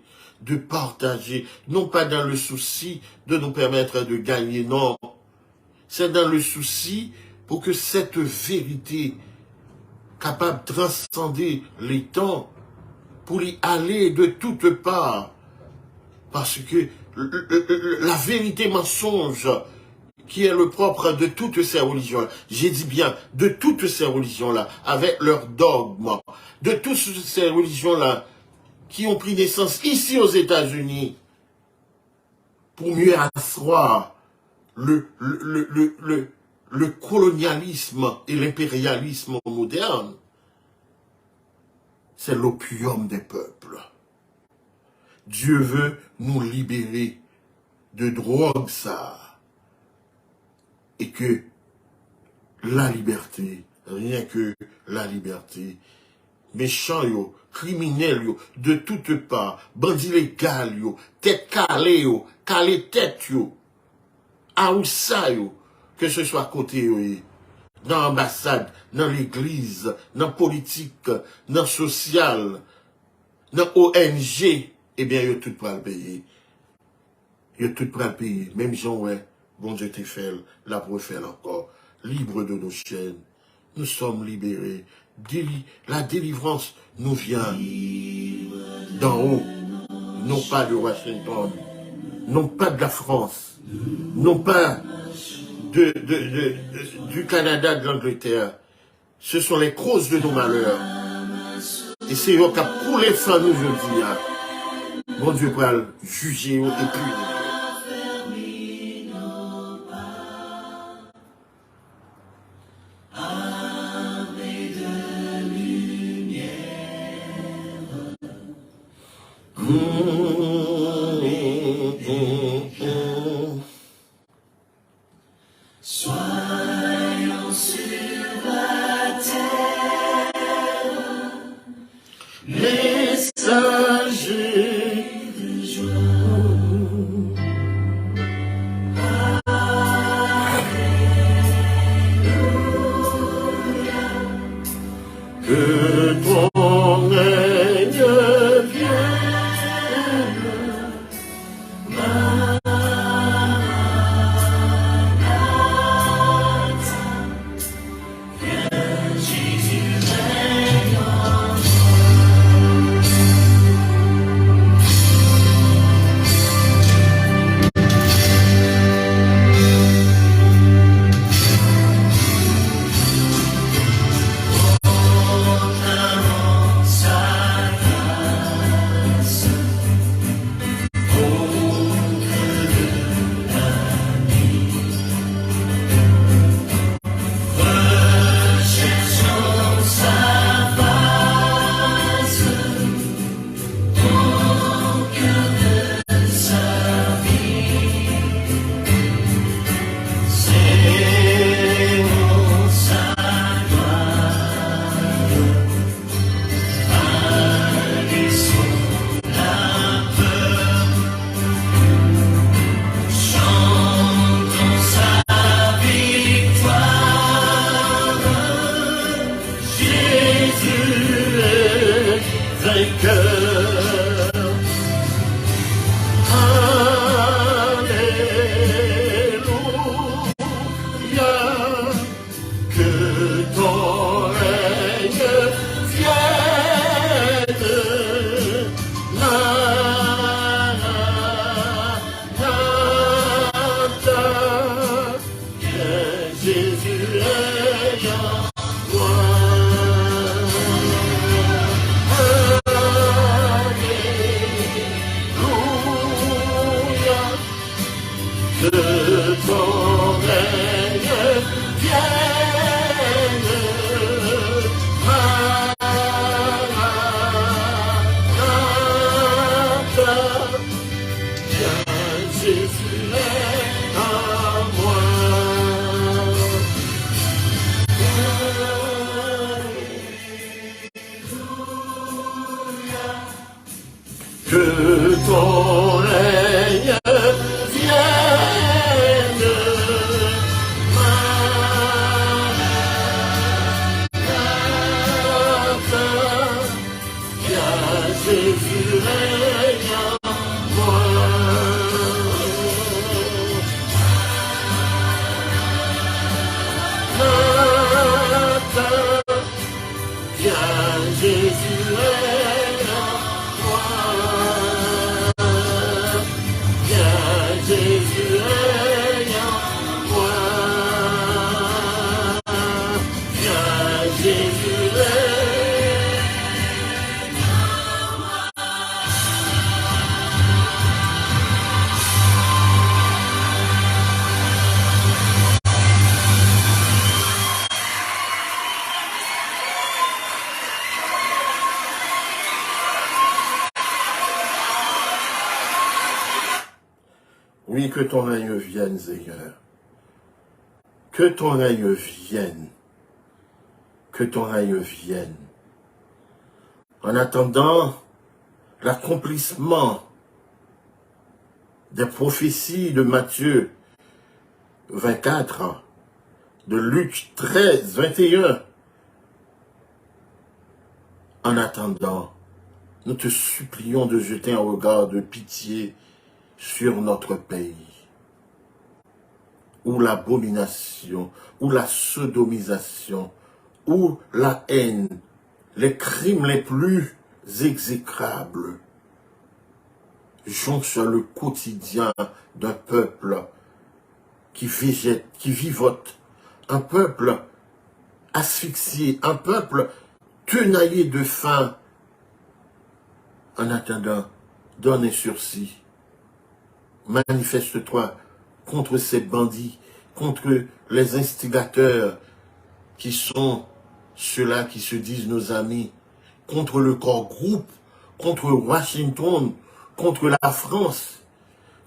non pas dans le souci de nous permettre de gagner, non. C'est dans le souci pour que cette vérité capable de transcender les temps, pour y aller de toutes parts, parce que la vérité mensonge, qui est le propre de toutes ces religions-là, j'ai dit bien, de toutes ces religions-là, avec leurs dogmes, de toutes ces religions-là, qui ont pris naissance ici aux États-Unis, pour mieux asseoir le colonialisme et l'impérialisme moderne, c'est l'opium des peuples. Dieu veut nous libérer de drogue ça. et que la liberté, rien que la liberté, méchants yo, criminels yo, de toutes parts, bandits légal yo, tête calée yo, calé tête yo, aoussa yo, que ce soit côté yo, dans l'ambassade, dans l'église, dans la politique, dans le social, dans ONG, eh bien, yo tout pour le payer. Yo tout pour le payer. Même Jean, ouais, bon Dieu t'est fait, la pour faire encore. Libre de nos chaînes. Nous sommes libérés. La délivrance nous vient d'en haut. Non pas de Washington. Non pas de la France. Non pas du Canada, de l'Angleterre. Ce sont les causes de nos malheurs. Et c'est eux qui ont coulé sang nous aujourd'hui. Mon Dieu pour le juger et punir. Soyons sur la terre, Messager de joie. que ton règne que ton règne vienne, Maranatha, viens Jésus règne en moi. Maranatha, viens Jésus règne en moi. Jésus règne en moi. Viens Jésus règne en moi. Oui, que ton règne vienne, Seigneur. Que ton règne vienne. Que ton règne vienne. En attendant l'accomplissement des prophéties de Matthieu 24, de Luc 13, 21. En attendant, nous te supplions de jeter un regard de pitié sur notre pays, où l'abomination, où la sodomisation, où la haine, les crimes les plus exécrables jonchent le quotidien d'un peuple qui végète, qui vivote, un peuple asphyxié, un peuple tenaillé de faim. En attendant, donne un sursis. Manifeste-toi contre ces bandits, contre les instigateurs qui sont ceux-là qui se disent nos amis, contre le corps groupe, contre Washington, contre la France,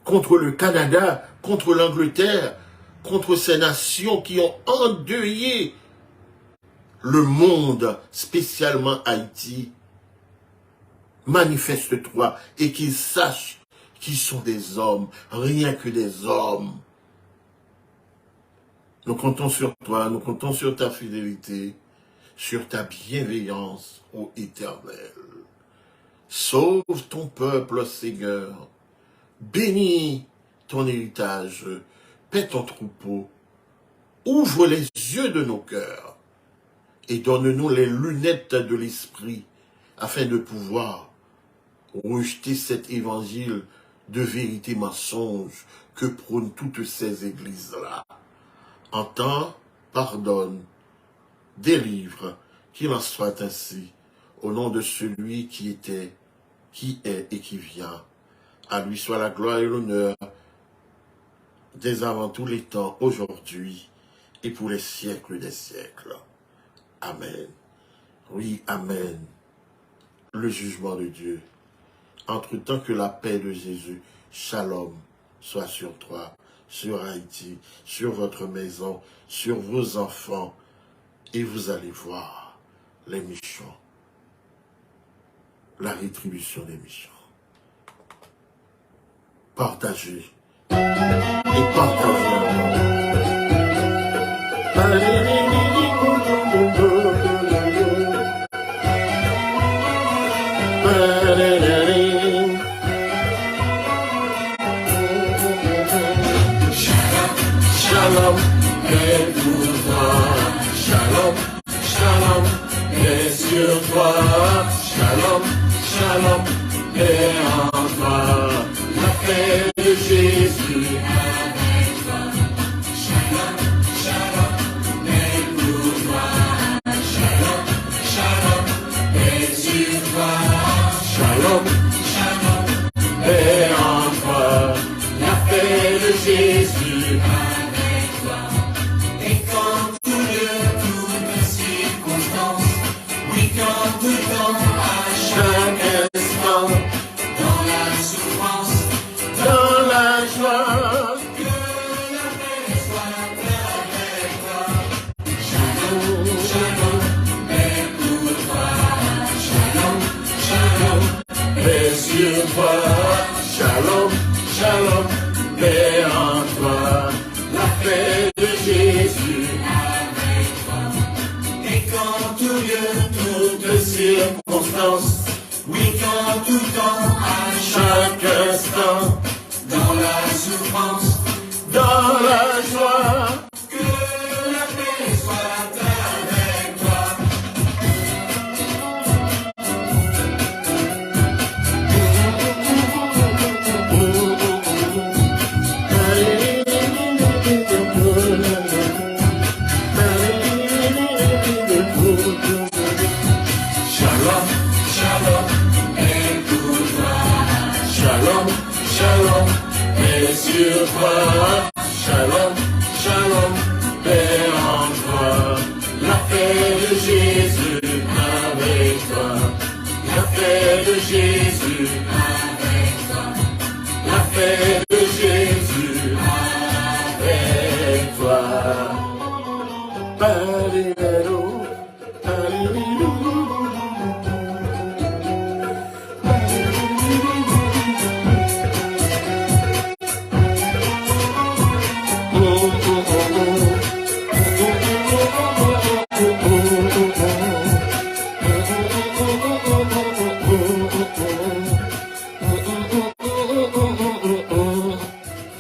contre le Canada, contre l'Angleterre, contre ces nations qui ont endeuillé le monde, spécialement Haïti. Manifeste-toi et qu'ils sachent qu'ils sont des hommes, rien que des hommes. Nous comptons sur toi, nous comptons sur ta fidélité, sur ta bienveillance, ô Éternel. Sauve ton peuple, Seigneur. Bénis ton héritage, paie ton troupeau. Ouvre les yeux de nos cœurs et donne-nous les lunettes de l'esprit afin de pouvoir rejeter cet évangile de vérité mensonge que prônent toutes ces églises-là. Entends, pardonne, délivre, qu'il en soit ainsi, au nom de celui qui était, qui est et qui vient. À lui soit la gloire et l'honneur, dès avant tous les temps, aujourd'hui, et pour les siècles des siècles. Amen. Oui, amen. Le jugement de Dieu. Entre-temps que la paix de Jésus, shalom, soit sur toi, sur Haïti, sur votre maison, sur vos enfants, et vous allez voir les méchants, la rétribution des méchants. Partagez, et partagez. Shalom, et pour toi. Shalom, shalom, et sur toi. Shalom, shalom, et en toi. La paix de Jésus avec toi. Shalom, shalom, et pour toi. Shalom, shalom, et sur toi. Shalom, shalom, et en toi. La paix de Jésus avec toi. Et quand tout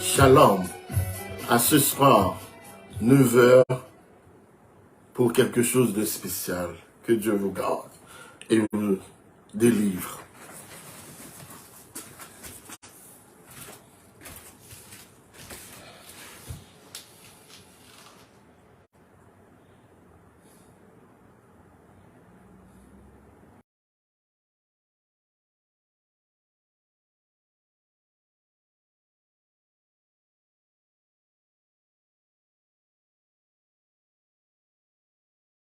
Shalom. À ce soir, 9 h, pour quelque chose de spécial. Que Dieu vous garde et vous délivre.